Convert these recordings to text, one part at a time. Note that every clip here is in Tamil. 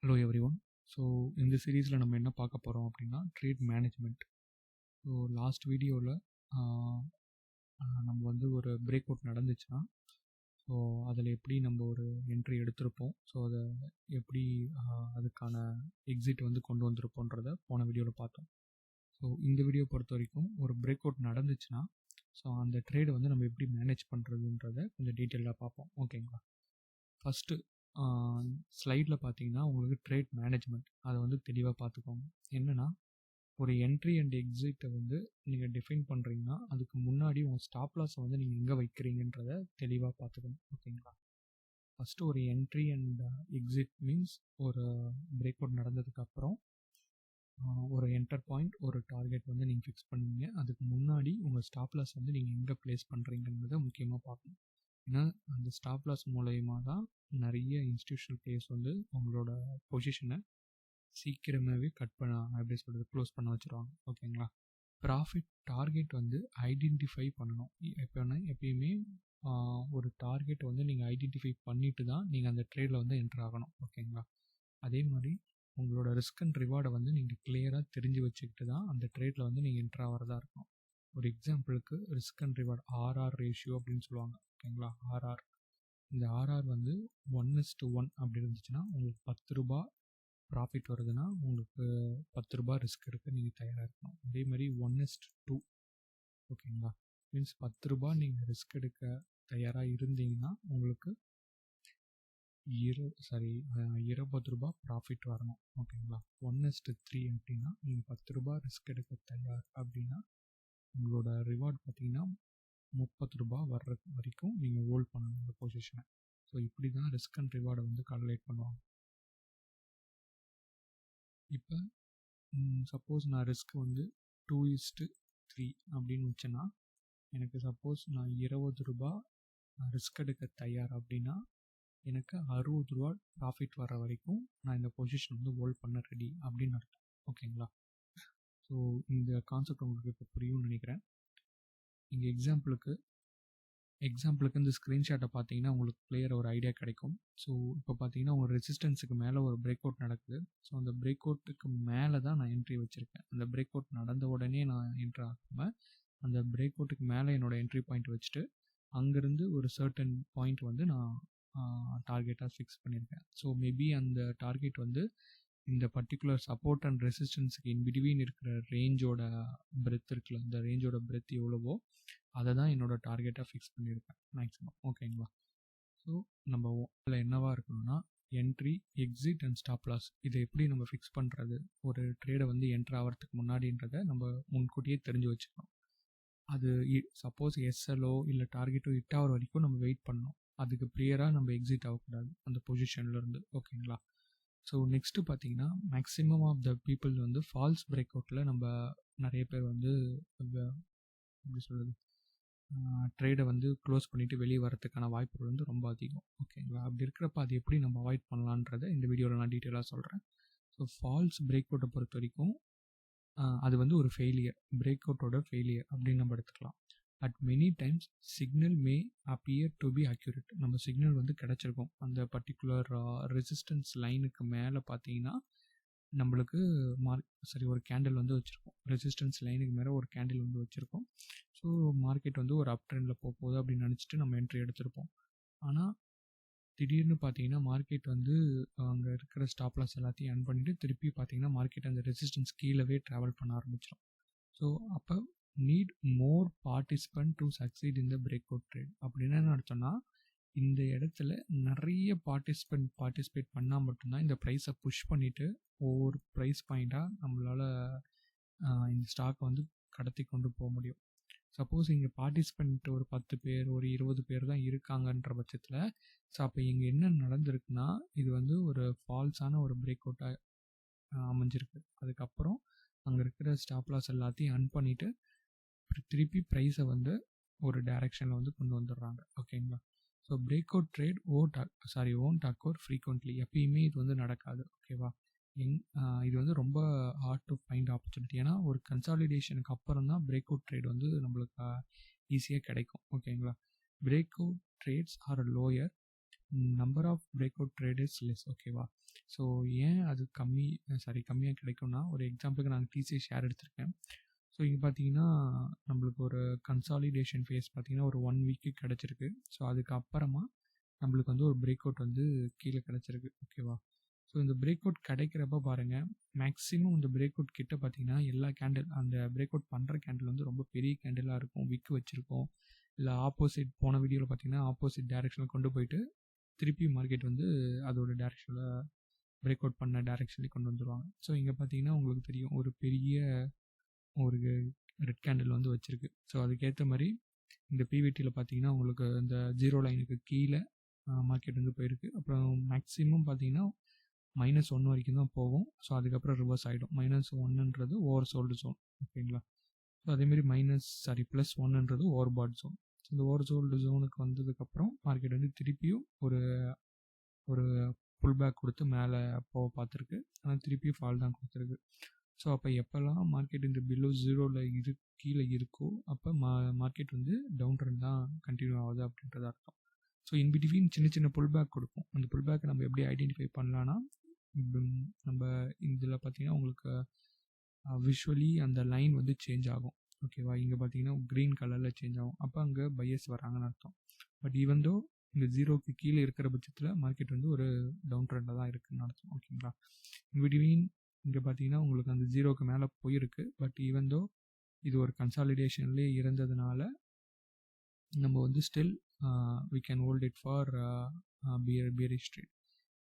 Hello everyone. ஸோ இந்த சீரீஸில் நம்ம என்ன பார்க்க போகிறோம் அப்படின்னா ட்ரேட் மேனேஜ்மெண்ட். ஸோ லாஸ்ட் வீடியோவில் நம்ம வந்து ஒரு பிரேக் அவுட் நடந்துச்சுன்னா ஸோ அதில் எப்படி நம்ம ஒரு என்ட்ரி எடுத்திருப்போம், ஸோ அதை எப்படி அதுக்கான எக்ஸிட் வந்து கொண்டு வந்திருப்போன்றதை போன வீடியோவில் பார்த்தோம். ஸோ இந்த வீடியோ பொறுத்த வரைக்கும் ஒரு பிரேக் அவுட் நடந்துச்சுன்னா ஸோ அந்த ட்ரேடை வந்து நம்ம எப்படி மேனேஜ் பண்ணுறதுன்றதை கொஞ்சம் டீட்டெயிலாக பார்ப்போம். ஓகேங்களா? ஃபஸ்ட்டு ஸ்லைடில் பார்த்தீங்கன்னா உங்களுக்கு ட்ரேட் மேனேஜ்மெண்ட் அதை வந்து தெளிவாக பார்த்துக்கோங்க. என்னென்னா ஒரு என்ட்ரி அண்ட் எக்ஸிட்டை வந்து நீங்கள் டிஃபைன் பண்ணுறீங்கன்னா அதுக்கு முன்னாடி உங்கள் ஸ்டாப் லாஸை வந்து நீங்கள் எங்கே வைக்கிறீங்கன்றதை தெளிவாக பார்த்துக்கணும். ஓகேங்களா? ஃபஸ்ட்டு ஒரு என்ட்ரி அண்ட் எக்ஸிட் மீன்ஸ் ஒரு பிரேக் அவுட் நடந்ததுக்கப்புறம் ஒரு என்டர் பாயிண்ட் ஒரு டார்கெட் வந்து நீங்கள் ஃபிக்ஸ் பண்ணுவீங்க. அதுக்கு முன்னாடி உங்கள் ஸ்டாப் லாஸ் வந்து நீங்கள் எங்கே ப்ளேஸ் பண்ணுறீங்கிறத முக்கியமாக பார்க்கணும். ஏன்னா அந்த ஸ்டாப் லாஸ் மூலயமா தான் நிறைய இன்ஸ்டிடியூஷனல் பிளேயர்ஸ் வந்து அவங்களோட பொசிஷனை சீக்கிரமாகவே எப்படி சொல்கிறது, க்ளோஸ் பண்ண வச்சுருவாங்க. ஓகேங்களா? ப்ராஃபிட் டார்கெட் வந்து ஐடென்டிஃபை பண்ணணும். எப்பயுமே ஒரு டார்கெட் வந்து நீங்கள் ஐடென்டிஃபை பண்ணிட்டு தான் நீங்கள் அந்த ட்ரேடில் வந்து என்டர் ஆகணும். ஓகேங்களா? அதே மாதிரி உங்களோட ரிஸ்க் அண்ட் ரிவார்டை வந்து நீங்கள் கிளியராக தெரிஞ்சு வச்சுக்கிட்டு தான் அந்த ட்ரேடில் வந்து நீங்கள் என்டர் ஆகிறதா இருக்கணும். ஒரு எக்ஸாம்பிளுக்கு risk and reward RR ratio அப்படின்னு சொல்லுவாங்க. ஓகேங்களா? ஆர்ஆர், இந்த ஆர்ஆர் வந்து 1:1 அப்படி இருந்துச்சுன்னா உங்களுக்கு 10 ரூபா ப்ராஃபிட் வருதுன்னா உங்களுக்கு 10 ரூபா ரிஸ்க் எடுக்க நீங்கள் தயாராக இருக்கணும். அதே மாதிரி 1:2, ஓகேங்களா, மீன்ஸ் 10 ரூபா நீங்கள் ரிஸ்க் எடுக்க தயாராக இருந்தீங்கன்னா உங்களுக்கு 20 ரூபா ப்ராஃபிட் வரணும். ஓகேங்களா? 1:3 அப்படின்னா நீங்கள் 10 ரூபா ரிஸ்க் எடுக்க தயார் அப்படின்னா உங்களோட ரிவார்ட் பார்த்தீங்கன்னா 30 ரூபா வர்ற வரைக்கும் நீங்கள் ஹோல்ட் பண்ணணும் இந்த பொசிஷனை. ஸோ இப்படி தான் ரிஸ்க் அண்ட் ரிவார்டை வந்து கால்குலேட் பண்ணுவாங்க. இப்போ சப்போஸ் நான் ரிஸ்க் வந்து 2:3 அப்படின்னு வச்சேன்னா எனக்கு சப்போஸ் நான் 20 ரூபா ரிஸ்க் எடுக்க தயார் அப்படின்னா எனக்கு 60 ரூபா ப்ராஃபிட் வர வரைக்கும் நான் இந்த பொசிஷன் வந்து ஹோல்ட் பண்ண ரெடி அப்படின்னு அர்த்தம். ஓகேங்களா? ஸோ இந்த கான்செப்ட் உங்களுக்கு இப்போ புரியும்னு நினைக்கிறேன். இங்கே எக்ஸாம்பிளுக்கு இந்த ஸ்க்ரீன்ஷாட்டை பார்த்தீங்கன்னா உங்களுக்கு கிளியர் ஒரு ஐடியா கிடைக்கும். ஸோ இப்போ பார்த்தீங்கன்னா உங்கள் ரெசிஸ்டன்ஸுக்கு மேலே ஒரு பிரேக் அவுட் நடக்குது. ஸோ அந்த பிரேக் அவுட்டுக்கு மேலே தான் நான் என்ட்ரி வச்சுருக்கேன். அந்த பிரேக் அவுட் நடந்த உடனே நான் என்ட்ரி ஆகாமல் அந்த பிரேக் அவுட்டுக்கு மேலே என்னோடய என்ட்ரி பாயிண்ட் வச்சுட்டு அங்கேருந்து ஒரு சர்டன் பாயிண்ட் வந்து நான் டார்கெட்டாக ஃபிக்ஸ் பண்ணியிருக்கேன். ஸோ மேபி அந்த டார்கெட் வந்து இந்த பர்டிகுலர் சப்போர்ட் அண்ட் ரெசிஸ்டன்ஸுக்கு இன்பிட்வீன் இருக்கிற ரேஞ்சோட பிரெத் இருக்குல்ல, அந்த ரேஞ்சோட பிரெத் எவ்வளவோ அதை தான் என்னோடய டார்கெட்டாக ஃபிக்ஸ் பண்ணியிருக்கேன் மேக்ஸிமம். ஓகேங்களா? ஸோ நம்ம இதில் என்னவாக இருக்கணும்னா entry, exit and stop loss இதை எப்படி நம்ம ஃபிக்ஸ் பண்ணுறது, ஒரு ட்ரேடை வந்து என்ட்ரு ஆகிறதுக்கு முன்னாடின்றதை நம்ம முன்கூட்டியே தெரிஞ்சு வச்சுக்கணும். அது சப்போஸ் எஸ்எல்ஓ இல்லை டார்கெட்டோ ஹிட் ஆகிற வரைக்கும் நம்ம வெயிட் பண்ணணும். அதுக்கு ப்ரியராக நம்ம எக்ஸிட் ஆகக்கூடாது அந்த பொசிஷன்லேருந்து. ஓகேங்களா? ஸோ நெக்ஸ்ட்டு பார்த்தீங்கன்னா மேக்ஸிமம் ஆஃப் த பீப்புள் வந்து ஃபால்ஸ் பிரேக் அவுட்டில் நம்ம நிறைய பேர் வந்து எப்படி சொல்கிறது, ட்ரேடை வந்து க்ளோஸ் பண்ணிவிட்டு வெளியே வரதுக்கான வாய்ப்புகள் வந்து ரொம்ப அதிகம். ஓகேங்களா? அப்படி இருக்கிறப்ப அது எப்படி நம்ம அவாய்ட் பண்ணலான்றதை இந்த வீடியோவில் நான் டீட்டெயிலாக சொல்கிறேன். ஸோ ஃபால்ஸ் பிரேக் அவுட்டை பொறுத்த வரைக்கும் அது வந்து ஒரு ஃபெயிலியர், பிரேக் அவுட்டோட ஃபெயிலியர் அப்படின்னு நம்ம எடுத்துக்கலாம். At many times signal may appear to be accurate. நம்ம சிக்னல் வந்து கிடச்சிருக்கோம் அந்த பர்டிகுலர் ரெசிஸ்டன்ஸ் லைனுக்கு மேலே பார்த்தீங்கன்னா நம்மளுக்கு ஒரு கேண்டில் வந்து வச்சுருக்கோம். ரெசிஸ்டன்ஸ் லைனுக்கு மேலே ஒரு கேண்டில் வந்து வச்சுருக்கோம். ஸோ மார்க்கெட் வந்து ஒரு அப் ட்ரெண்டில் போகுது அப்படின்னு நினச்சிட்டு நம்ம என்ட்ரி எடுத்திருப்போம். ஆனால் திடீர்னு பார்த்தீங்கன்னா மார்க்கெட் வந்து அங்கே இருக்கிற ஸ்டாப் லாஸ் எல்லாத்தையும் ஆன் பண்ணிவிட்டு திருப்பி பார்த்தீங்கன்னா மார்க்கெட் அந்த ரெசிஸ்டன்ஸ் கீழவே ட்ராவல் பண்ண ஆரம்பிச்சிடும். ஸோ அப்போ need more participant to succeed இந்த பிரேக் அவுட் ட்ரேட். அப்படின்னு என்ன அர்த்தம்னா இந்த இடத்துல நிறைய பார்ட்டிசிபேட் பண்ணால் மட்டும்தான் இந்த ப்ரைஸை புஷ் பண்ணிவிட்டு ஒவ்வொரு ப்ரைஸ் பாயிண்ட்டாக நம்மளால் இந்த ஸ்டாக்கை வந்து கடத்தி கொண்டு போக முடியும். சப்போஸ் இங்கே பார்ட்டிசிபெண்ட் ஒரு 10 பேர் ஒரு 20 பேர் தான் இருக்காங்கன்ற பட்சத்தில் ஸோ அப்போ இங்கே என்ன நடந்திருக்குன்னா இது வந்து ஒரு ஃபால்ஸான ஒரு பிரேக் அவுட்டாக அமைஞ்சிருக்கு. அதுக்கப்புறம் அங்கே இருக்கிற ஸ்டாப் லாஸ் எல்லாத்தையும் அன் பண்ணிவிட்டு திருப்பி ப்ரைஸை வந்து ஒரு டைரெக்ஷனில் வந்து கொண்டு வந்துடுறாங்க. ஓகேங்களா? So break out trade won't occur frequently. எப்பயுமே இது வந்து நடக்காது. ஓகேவா? இது வந்து ரொம்ப ஹார்ட் டு ஃபைண்ட் ஆப்பர்ச்சுனிட்டி. ஏன்னா ஒரு கன்சாலிடேஷனுக்கு அப்புறம் தான் பிரேக் அவுட் ட்ரேட் வந்து நம்மளுக்கு ஈஸியாக கிடைக்கும். ஓகேங்களா? Break out trades are lower number of break out trade is less. ஓகேவா? ஸோ ஏன் அது கம்மியாக கிடைக்கும்னா, ஒரு எக்ஸாம்பிளுக்கு நான் டிசிஐ ஷேர் எடுத்திருக்கேன். ஸோ இங்கே பார்த்தீங்கன்னா நம்மளுக்கு ஒரு கன்சாலிடேஷன் ஃபேஸ் பார்த்தீங்கன்னா ஒரு 1 வீக்கு கிடச்சிருக்கு. ஸோ அதுக்கப்புறமா நம்மளுக்கு வந்து ஒரு பிரேக் அவுட் வந்து கீழே கிடச்சிருக்கு. ஓகேவா? ஸோ இந்த பிரேக் அவுட் கிடைக்கிறப்ப பாருங்கள், மேக்ஸிமம் இந்த பிரேக் அவுட் கிட்ட பார்த்தீங்கன்னா எல்லா கேண்டில், அந்த பிரேக் அவுட் பண்ணுற கேண்டில் வந்து ரொம்ப பெரிய கேண்டிலாக இருக்கும், விக்கு வச்சுருக்கோம். இல்லை ஆப்போசிட், போன வீடியோவில் பார்த்தீங்கன்னா ஆப்போசிட் டைரெக்ஷனில் கொண்டு போயிட்டு திருப்பி மார்க்கெட் வந்து அதோட டைரெக்ஷனில் பிரேக் அவுட் பண்ண டைரெக்ஷன்லேயே கொண்டு வந்துடுவாங்க. ஸோ இங்கே பார்த்தீங்கன்னா உங்களுக்கு தெரியும், ஒரு பெரிய ஒரு ரெட் கேண்டில் வந்து வச்சுருக்கு. ஸோ அதுக்கேற்ற மாதிரி இந்த பிவிடியில் பார்த்தீங்கன்னா உங்களுக்கு இந்த 0 லைனுக்கு கீழே மார்க்கெட் வந்து போயிருக்கு. அப்புறம் மேக்ஸிமம் பார்த்தீங்கன்னா -1 வரைக்கும் தான் போகும். ஸோ அதுக்கப்புறம் ரிவர்ஸ் ஆகிடும். -1ன்றது ஓவர் சோல்டு ஜோன். ஓகேங்களா? ஸோ அதேமாரி +1ன்றது ஓவர் பாட் ஜோன். ஸோ இந்த ஓவர் சோல்டு ஜோனுக்கு வந்ததுக்கப்புறம் மார்க்கெட் வந்து திருப்பியும் ஒரு புல் பேக் கொடுத்து மேலே போக பார்த்துருக்கு. ஆனால் திருப்பியும் ஃபால் தான் கொடுத்துருக்கு. ஸோ அப்போ எப்போல்லாம் மார்க்கெட் இந்த பிலோ 0ல் கீழே இருக்கோ அப்போ மார்க்கெட் வந்து டவுன் ட்ரெண்ட் தான் கண்டினியூ ஆகுது அப்படின்றது அர்த்தம். ஸோ இன்பிட்வீன் சின்ன சின்ன புல் பேக் கொடுக்கும். அந்த புல் பேக்கை நம்ம எப்படி ஐடென்டிஃபை பண்ணலான்னா, நம்ம இதில் பார்த்தீங்கன்னா உங்களுக்கு விஷுவலி அந்த லைன் வந்து சேஞ்ச் ஆகும். ஓகேவா? இங்கே பார்த்தீங்கன்னா க்ரீன் கலரில் சேஞ்ச் ஆகும். அப்போ அங்கே பையர்ஸ் வராங்கன்னு அர்த்தம். பட் ஈவன் தோ இந்த 0க்கு கீழே இருக்கிற பட்சத்தில் மார்க்கெட் வந்து ஒரு டவுன் ட்ரெண்டில் தான் இருக்குதுன்னு அர்த்தம். ஓகேங்களா? இன்பிட்வீன் இங்கே பார்த்தீங்கன்னா உங்களுக்கு அந்த 0க்கு மேலே போயிருக்கு. பட் ஈவன் தோ இது ஒரு கன்சாலிடேஷன்லேயே இருந்ததுனால நம்ம வந்து still we can hold it for bearish trade.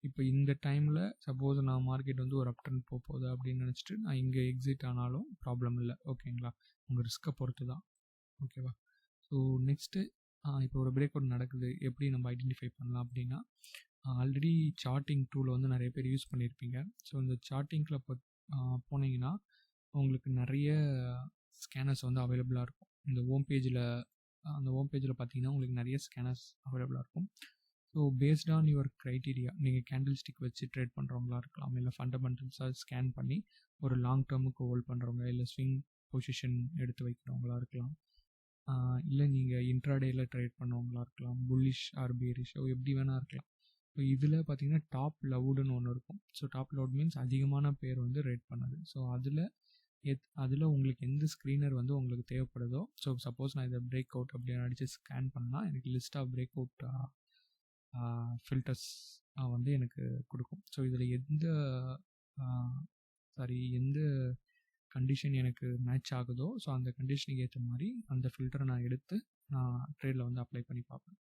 இப்போ இந்த டைமில் சப்போஸ் நான் மார்க்கெட் வந்து ஒரு அப் ட்ரெண்ட் போகுது அப்படின்னு நினச்சிட்டு நான் இங்கே எக்ஸிட் ஆனாலும் ப்ராப்ளம் இல்லை. ஓகேங்களா? உங்கள் ரிஸ்க்கை பொறுத்து தான். ஓகேவா? ஸோ நெக்ஸ்ட்டு இப்போ ஒரு பிரேக் அவுட் நடக்குது, எப்படி நம்ம ஐடென்டிஃபை பண்ணலாம் அப்படின்னா, ஆல்ரெடி சார்ட்டிங் டூலை வந்து நிறைய பேர் யூஸ் பண்ணியிருப்பீங்க. ஸோ இந்த சார்ட்டிங்கில் போனீங்கன்னா உங்களுக்கு நிறைய ஸ்கேனர்ஸ் வந்து அவைலபிளாக இருக்கும். இந்த ஹோம் பேஜில் பார்த்தீங்கன்னா உங்களுக்கு நிறைய ஸ்கேனர்ஸ் அவைலபிளாக இருக்கும். So based on your criteria, நீங்கள் கேண்டில் ஸ்டிக் வச்சு ட்ரேட் பண்ணுறவங்களா இருக்கலாம், இல்லை ஃபண்டமெண்டல்ஸாக ஸ்கேன் பண்ணி ஒரு லாங் டேர்முக்கு ஹோல்ட் பண்ணுறவங்க, இல்லை ஸ்விங் பொசிஷன் எடுத்து வைக்கிறவங்களா இருக்கலாம், இல்லை நீங்கள் இன்ட்ராடேயில் ட்ரேட் பண்ணுறவங்களா இருக்கலாம், புல்லிஷ் ஆர் பேரிஷ் எப்படி வேணால் இருக்கலாம். ஸோ இதில் பார்த்தீங்கன்னா டாப் லவுடுன்னு ஒன்று இருக்கும். ஸோ டாப் லவுட் மீன்ஸ் அதிகமான பேர் வந்து ரேட் பண்ணது. ஸோ அதில் உங்களுக்கு எந்த ஸ்க்ரீனர் வந்து உங்களுக்கு தேவைப்படுதோ, ஸோ சப்போஸ் நான் இதை பிரேக் அவுட் அப்படின்னு அடித்து ஸ்கேன் பண்ணால் எனக்கு list of break out filters வந்து எனக்கு கொடுக்கும். ஸோ இதில் எந்த கண்டிஷன் எனக்கு மேட்ச் ஆகுதோ, ஸோ அந்த கண்டிஷனுக்கு ஏற்ற மாதிரி அந்த ஃபில்டரை நான் எடுத்து நான் ட்ரேடில் வந்து அப்ளை பண்ணி பார்ப்பேன்.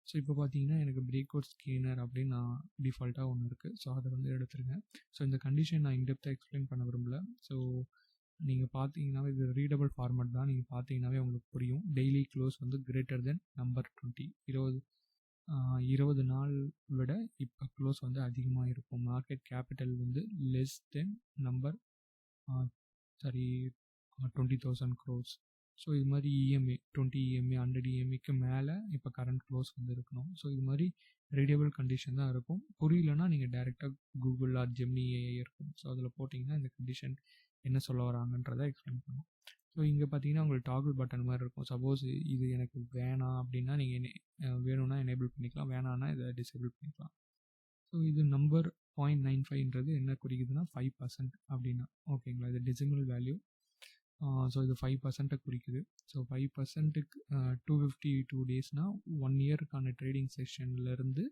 ஸோ இப்போ பார்த்தீங்கன்னா எனக்கு பிரேக் அவுட் ஸ்கீனர் அப்படின்னு நான் டிஃபால்ட்டாக ஒன்று இருக்குது. ஸோ அதை வந்து எடுத்துருங்க. ஸோ இந்த கண்டிஷன் நான் இன்டெப்த்தாக எக்ஸ்பிளைன் பண்ண விரும்பல. ஸோ நீங்கள் பார்த்தீங்கன்னாவே இது ரீடபிள் ஃபார்மேட் தான். நீங்கள் பார்த்தீங்கன்னாவே உங்களுக்கு புரியும். டெய்லி க்ளோஸ் வந்து கிரேட்டர் தென் நம்பர் 20, 20 நாள் விட இப்போ க்ளோஸ் வந்து அதிகமாக இருக்கும். மார்க்கெட் கேபிட்டல் வந்து less than number 20,000 crores. So இது மாதிரி இஎம்ஏ 20 இஎம்ஏ 100 இஎம்ஏக்கு மேலே இப்போ கரண்ட் க்ளோஸ் வந்து இருக்கணும். ஸோ இது மாதிரி ரீடபிள் கண்டிஷன் தான் இருக்கும். புரியலன்னா நீங்கள் டைரெக்டாக கூகுள் ஆர் ஜெமினி ஏஐ இருக்கும். ஸோ அதில் போட்டிங்கன்னா இந்த கண்டிஷன் என்ன சொல்ல வராங்கன்றதை எக்ஸ்பிளைன் பண்ணும். ஸோ இங்கே பார்த்தீங்கன்னா உங்களுக்கு டாகிள் பட்டன் மாதிரி இருக்கும். சப்போஸ் இது எனக்கு வேணாம் அப்படின்னா நீங்கள் வேணும்னா எனேபிள் பண்ணிக்கலாம், வேணான்னா இதை டிசேபிள் பண்ணிக்கலாம். ஸோ இது நம்பர் 0.95ன்றது என்ன குறிக்குதுன்னா 5% அப்படின்னா. ஓகேங்களா? இது டெசிமல் வேல்யூ. ஸோ இது 5% குறிக்குது. ஸோ 5%க்கு 252 டேஸ்னால் 1 இயருக்கான ட்ரேடிங் செஷன்லேருந்து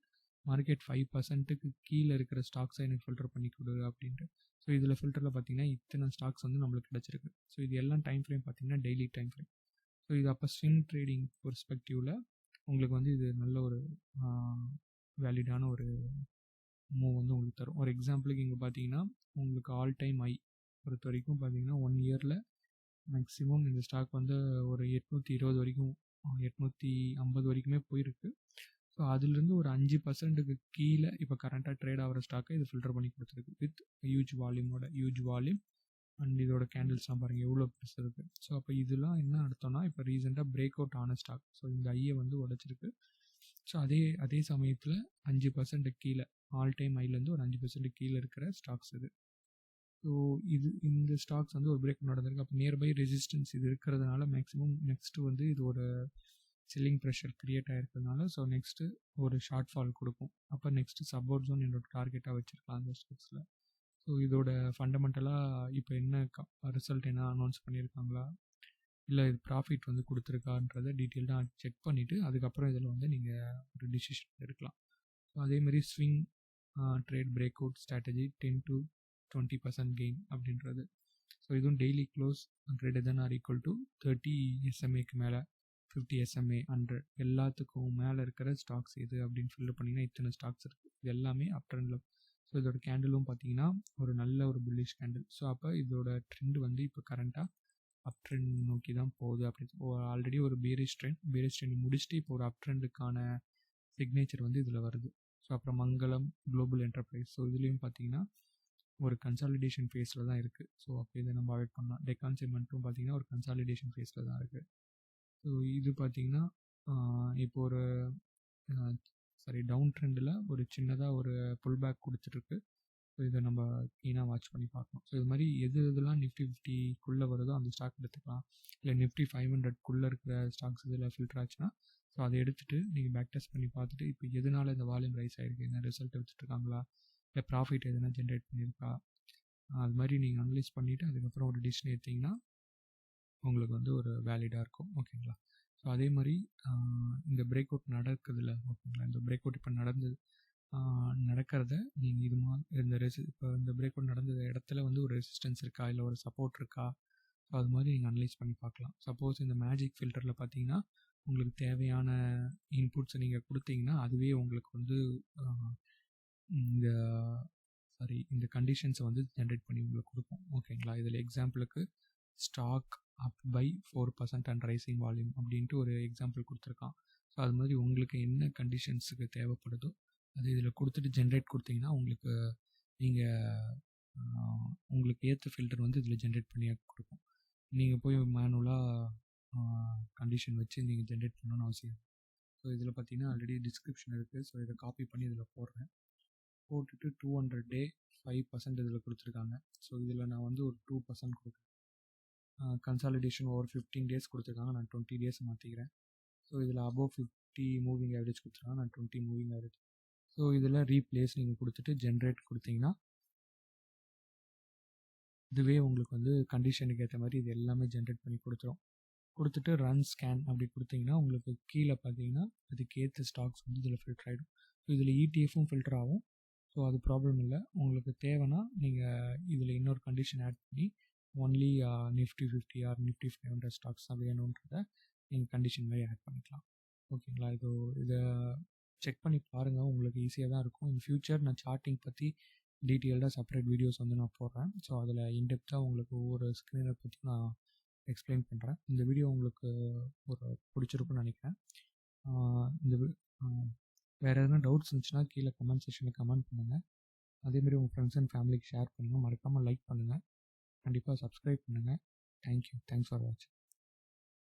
மார்க்கெட் 5%க்கு கீழே இருக்கிற ஸ்டாக்ஸை எனக்கு ஃபில்டர் பண்ணி கொடு அப்படின்ட்டு. ஸோ இதில் ஃபில்டரில் பார்த்தீங்கன்னா இத்தனை ஸ்டாக்ஸ் வந்து நம்மளுக்கு கிடச்சிருக்கு. ஸோ இது எல்லாம் டைம் ஃப்ரேம் பார்த்தீங்கன்னா டெய்லி டைம் ஃப்ரேம். ஸோ இது அப்போ ஸ்விங் ட்ரேடிங் பெர்ஸ்பெக்டிவில் உங்களுக்கு வந்து இது நல்ல ஒரு வேலிடான ஒரு மூவ் வந்து உங்களுக்கு தரும். ஒரு எக்ஸாம்பிளுக்கு இங்கே பார்த்தீங்கன்னா உங்களுக்கு ஆல் டைம் ஐ பொறுத்த வரைக்கும் பார்த்தீங்கன்னா 1 இயரில் மேக்ஸிமம் இந்த ஸ்டாக் வந்து ஒரு 820 வரைக்கும் 850 வரைக்குமே போயிருக்கு. ஸோ அதுலேருந்து ஒரு 5%க்கு கீழே இப்போ கரண்ட்டாக ட்ரேட் ஆகிற ஸ்டாக்கை இது ஃபில்டர் பண்ணி கொடுத்துருக்கு வித் ஹியூஜ் வால்யூம் அண்ட் இதோட கேண்டில்ஸ்லாம் பாருங்கள் எவ்வளோ பெருசு இருக்குது. ஸோ அப்போ இதெல்லாம் என்ன அர்த்தம்னா இப்போ ரீசெண்டாக பிரேக் அவுட் ஆன ஸ்டாக். ஸோ இந்த ஐயை வந்து உடைச்சிருக்கு. ஸோ அதே சமயத்தில் 5% கீழே ஆல் டைம் ஐலேருந்து ஒரு 5% கீழே இருக்கிற ஸ்டாக்ஸ் இது. ஸோ இந்த ஸ்டாக்ஸ் வந்து ஒரு பிரேக் நடந்திருக்கு. அப்போ நியர்பை ரெசிஸ்டன்ஸ் இது இருக்கிறதுனால மேக்ஸிமம் நெக்ஸ்ட்டு வந்து இது ஒரு செல்லிங் ப்ரெஷர் கிரியேட் ஆகிருக்கிறதுனால ஸோ நெக்ஸ்ட்டு ஒரு ஷார்ட் ஃபால் கொடுக்கும். அப்போ நெக்ஸ்ட்டு சப்போர்ட் ஜோன் என்னோட டார்கெட்டாக வச்சுருக்கலாம் அந்த ஸ்டாக்ஸில். ஸோ இதோட ஃபண்டமெண்டலாக இப்போ என்ன ரிசல்ட் என்ன அனௌன்ஸ் பண்ணியிருக்காங்களா, இல்லை இது ப்ராஃபிட் வந்து கொடுத்துருக்கான்றதை டீட்டெயில்டாக செக் பண்ணிவிட்டு அதுக்கப்புறம் இதில் வந்து நீங்கள் ஒரு டிசிஷன் எடுக்கலாம். ஸோ அதேமாதிரி swing trade break out strategy 10 to 20% gain அப்படின்றது. ஸோ இதுவும் daily close greater than or equal to 30 SMA மேலே 50 SMA 100 எல்லாத்துக்கும் மேலே இருக்கிற ஸ்டாக்ஸ் எது அப்படின்னு ஃபில் பண்ணிங்கன்னா இத்தனை ஸ்டாக்ஸ் இருக்குது. இது எல்லாமே அப் ட்ரெண்டில். ஸோ இதோட கேண்டிலும் பார்த்தீங்கன்னா ஒரு நல்ல ஒரு புல்லிஷ் கேண்டில். ஸோ அப்போ இதோட ட்ரெண்ட் வந்து இப்போ கரண்ட்டாக அப் ட்ரெண்ட் நோக்கி தான் போகுது. அப்படி ஆல்ரெடி ஒரு பேரிஷ் ட்ரெண்ட் முடிச்சுட்டு இப்போ ஒரு அப் ட்ரெண்டுக்கான சிக்னேச்சர் வந்து இதில் வருது. ஸோ அப்புறம் மங்களம் குளோபல் என்டர்பிரைஸ். ஸோ இதுலேயும் பார்த்தீங்கன்னா ஒரு கன்சாலிடேஷன் ஃபேஸில் தான் இருக்குது. ஸோ அப்போ இதை நம்ம அவாய்ட் பண்ணலாம். டெக்கான் சிமெண்ட்டும் பார்த்தீங்கன்னா ஒரு கன்சாலிடேஷன் ஃபேஸில் தான் இருக்குது. ஸோ இது பார்த்தீங்கன்னா இப்போ ஒரு டவுன் ட்ரெண்டில் ஒரு சின்னதாக ஒரு புல் பேக் கொடுத்துட்ருக்கு. ஸோ இதை நம்ம க்ளீனாக வாட்ச் பண்ணி பார்க்கணும். ஸோ இது மாதிரி எதெல்லாம் நிஃப்டி 50க்குள்ளே வருதோ அந்த ஸ்டாக் எடுத்துக்கலாம். இல்லை நிஃப்டி 500க்குள்ளே இருக்கிற ஸ்டாக்ஸ் இதில் ஃபில்டர் ஆச்சுன்னா ஸோ அதை எடுத்துகிட்டு நீங்கள் பேக் டெஸ்ட் பண்ணி பார்த்துட்டு இப்போ எதனால இந்த வால்யூம் ரைஸ் ஆகிருக்கு, என்ன ரிசல்ட் எடுத்துகிட்ருக்காங்களா, இல்லை ப்ராஃபிட் எதனா ஜென்ரேட் பண்ணியிருக்கா, அது மாதிரி நீங்கள் அனலைஸ் பண்ணிவிட்டு அதுக்கப்புறம் ஒரு டிசிஷன் எடுத்திங்கன்னா உங்களுக்கு வந்து ஒரு வேலிடாக இருக்கும். ஓகேங்களா. ஸோ அதே மாதிரி இந்த பிரேக் அவுட் நடக்குதுல்ல, ஓகேங்களா. இந்த பிரேக் அவுட் இப்போ நடக்கிறத நீங்கள் இது மாதிரி இப்போ இந்த பிரேக் அவுட் நடந்த இடத்துல வந்து ஒரு ரெசிஸ்டன்ஸ் இருக்கா, இல்லை ஒரு சப்போர்ட் இருக்கா, ஸோ அது மாதிரி நீங்கள் அனலைஸ் பண்ணி பார்க்கலாம். சப்போஸ் இந்த மேஜிக் ஃபில்டரில் பார்த்தீங்கன்னா உங்களுக்கு தேவையான இன்புட்ஸை நீங்கள் கொடுத்தீங்கன்னா அதுவே உங்களுக்கு வந்து இந்த கண்டிஷன்ஸை வந்து ஜென்ரேட் பண்ணி உங்களுக்கு கொடுக்கும். ஓகேங்களா. இதில் எக்ஸாம்பிளுக்கு stock up by 4% and rising volume அப்படின்ட்டு ஒரு எக்ஸாம்பிள் கொடுத்துருக்கான். ஸோ அது மாதிரி உங்களுக்கு என்ன கண்டிஷன்ஸுக்கு தேவைப்படுதோ அது இதில் கொடுத்துட்டு ஜென்ரேட் கொடுத்தீங்கன்னா உங்களுக்கு ஏற்ற ஃபில்டர் வந்து இதில் ஜென்ரேட் பண்ணி கொடுக்கும். நீங்கள் போய் மேனுவலாக கண்டிஷன் வச்சு நீங்கள் ஜென்ரேட் பண்ணணும்னு அவசியம். ஸோ இதில் பார்த்தீங்கன்னா ஆல்ரெடி டிஸ்கிரிப்ஷன் இருக்குது. ஸோ இதை காப்பி பண்ணி இதில் போட்டுட்டு 200 day 5% இதில் கொடுத்துருக்காங்க. ஸோ இதில் நான் வந்து ஒரு 2% கொடுக்குறேன். கன்சாலிடேஷன் ஓவர் 15 days கொடுத்துருக்காங்க. நான் 20 days மாற்றிக்கிறேன். ஸோ இதில் அபோவ் 50 மூவிங் ஆவரேஜ் கொடுத்துருக்காங்க. நான் 20 மூவிங் ஆவரேஜ். ஸோ இதில் ரீப்ளேஸ் நீங்கள் கொடுத்துட்டு ஜென்ரேட் கொடுத்தீங்கன்னா இதுவே உங்களுக்கு வந்து கண்டிஷனுக்கு ஏற்ற மாதிரி இது எல்லாமே ஜென்ரேட் பண்ணி கொடுத்துட்டு ரன் ஸ்கேன் அப்படி கொடுத்தீங்கன்னா உங்களுக்கு கீழே பார்த்தீங்கன்னா அதுக்கு ஏற்ற ஸ்டாக்ஸ் வந்து இதில் ஃபில்டர் ஆகிடும். ஸோ இதில் ETF ஃபில்டர் ஆகும். ஸோ அது ப்ராப்ளம் இல்லை. உங்களுக்கு தேவைன்னா நீங்கள் இதில் இன்னொரு கண்டிஷன் ஆட் பண்ணி only Nifty 50 or Nifty 500 stocks தான் வேணுன்றதை நீங்கள் கண்டிஷன் மாதிரி ஆட் பண்ணிக்கலாம். ஓகேங்களா. இதை செக் பண்ணி பாருங்கள். உங்களுக்கு ஈஸியாக தான் இருக்கும். இன் ஃபியூச்சர் நான் சார்ட்டிங் பற்றி டீட்டெயில்டாக செப்பரேட் வீடியோஸ் வந்து நான் போடுறேன். ஸோ அதில் இன்டெப்த்தாக உங்களுக்கு ஒவ்வொரு ஸ்க்ரீனை பற்றி நான் எக்ஸ்பிளைன் பண்ணுறேன். இந்த வீடியோ உங்களுக்கு ஒரு பிடிச்சிருக்குன்னு நினைக்கிறேன். வேறு எதனா டவுட்ஸ் இருந்துச்சுன்னா கீழே கமெண்ட் செக்ஷனில் கமெண்ட் பண்ணுங்கள். அதேமாதிரி உங்கள் ஃப்ரெண்ட்ஸ் அண்ட் ஃபேமிலிக்கு ஷேர் பண்ணுங்கள். மறக்காமல் லைக் பண்ணுங்கள். கண்டிப்பாக சப்ஸ்கிரைப் பண்ணுங்கள். தேங்க்யூ. தேங்க்ஸ் ஃபார் வாட்சிங்.